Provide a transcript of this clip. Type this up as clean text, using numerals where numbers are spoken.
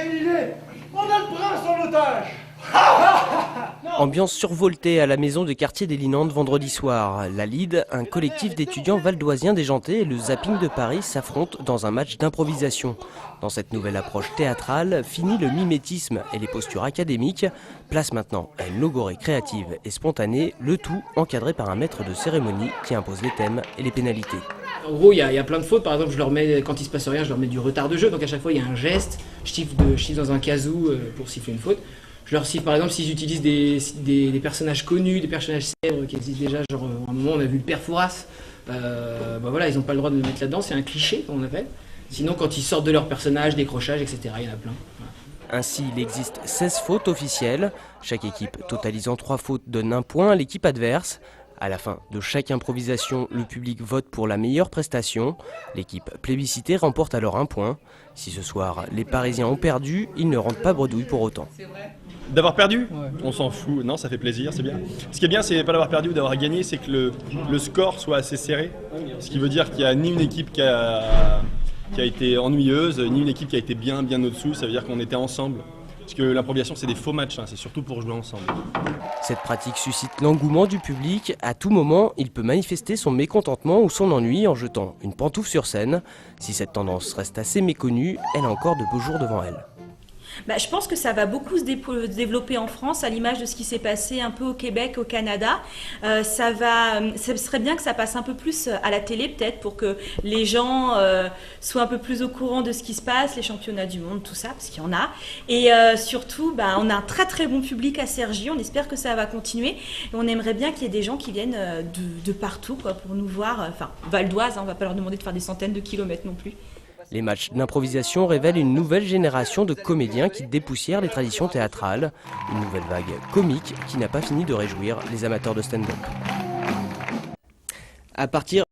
Émilé, on a le prince en otage. Ambiance survoltée à la maison de quartier des Linandes vendredi soir. La LID, un collectif d'étudiants valdoisiens déjantés, et le Zapping de Paris s'affrontent dans un match d'improvisation. Dans cette nouvelle approche théâtrale, fini le mimétisme et les postures académiques. Place maintenant à une logorée créative et spontanée, le tout encadré par un maître de cérémonie qui impose les thèmes et les pénalités. En gros, il y a plein de fautes. Par exemple, je leur mets, quand il se passe rien, je leur mets du retard de jeu. Donc à chaque fois, il y a un geste. Je siffle dans un casou pour siffler une faute. Je leur siffle, par exemple, s'ils utilisent des personnages connus, des personnages célèbres qui existent déjà. Genre, à un moment, on a vu le père Fouras. Voilà, ils n'ont pas le droit de le mettre là-dedans. C'est un cliché, comme on appelle. Sinon, quand ils sortent de leur personnage, décrochage, etc., il y en a plein. Voilà. Ainsi, il existe 16 fautes officielles. Chaque équipe totalisant 3 fautes donne un point à l'équipe adverse. À la fin de chaque improvisation, le public vote pour la meilleure prestation. L'équipe plébiscitée remporte alors un point. Si ce soir, les Parisiens ont perdu, ils ne rentrent pas bredouille pour autant. D'avoir perdu, on s'en fout. Non, ça fait plaisir, c'est bien. Ce qui est bien, c'est pas d'avoir perdu ou d'avoir gagné, c'est que le score soit assez serré. Ce qui veut dire qu'il n'y a ni une équipe qui a été ennuyeuse, ni une équipe qui a été bien au-dessous. Ça veut dire qu'on était ensemble. Parce que l'improvisation, c'est des faux matchs, hein, c'est surtout pour jouer ensemble. Cette pratique suscite l'engouement du public. À tout moment, il peut manifester son mécontentement ou son ennui en jetant une pantoufle sur scène. Si cette tendance reste assez méconnue, elle a encore de beaux jours devant elle. Je pense que ça va beaucoup se développer en France, à l'image de ce qui s'est passé un peu au Québec, au Canada. Ce serait bien que ça passe un peu plus à la télé, peut-être, pour que les gens soient un peu plus au courant de ce qui se passe, les championnats du monde, tout ça, parce qu'il y en a. Et surtout, on a un très très bon public à Cergy, on espère que ça va continuer. Et on aimerait bien qu'il y ait des gens qui viennent de partout pour nous voir, enfin, valdoise, on ne va pas leur demander de faire des centaines de kilomètres non plus. Les matchs d'improvisation révèlent une nouvelle génération de comédiens qui dépoussièrent les traditions théâtrales. Une nouvelle vague comique qui n'a pas fini de réjouir les amateurs de stand-up. À partir